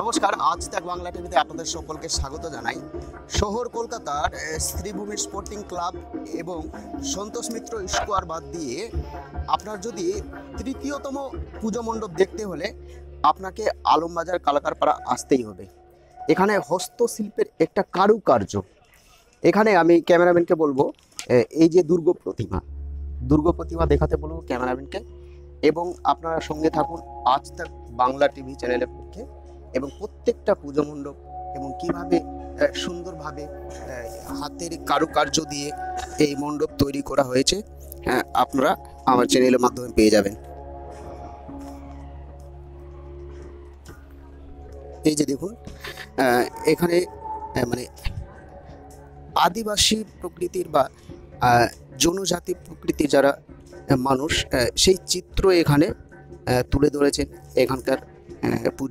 নমস্কার, আজ তাক বাংলা টিভিতে আপনাদের সকলকে স্বাগত জানাই। শহর কলকাতার শ্রীভূমি স্পোর্টিং ক্লাব এবং সন্তোষ মিত্র স্কোয়ার বাদ দিয়ে আপনার যদি তৃতীয়তম পুজো মণ্ডপ দেখতে হলে আপনাকে আলমবাজার কালাকারপাড়া আসতেই হবে। এখানে হস্তশিল্পের একটা কারুকার্য, এখানে আমি ক্যামেরাম্যানকে বলবো এই যে দুর্গ প্রতিমা দেখাতে বলবো ক্যামেরাম্যানকে, এবং আপনারা সঙ্গে থাকুন আজ তাক বাংলা টিভি চ্যানেলের পক্ষে। এবং প্রত্যেকটা পুজো মণ্ডপ এবং কীভাবে সুন্দরভাবে হাতের কারুকার্য দিয়ে এই মণ্ডপ তৈরি করা হয়েছে আপনারা আমার চ্যানেলের মাধ্যমে পেয়ে যাবেন। এই যে দেখুন, এখানে মানে আদিবাসী প্রকৃতির বা জনজাতি প্রকৃতির যারা মানুষ সেই চিত্র এখানে তুলে ধরেছেন এখানকার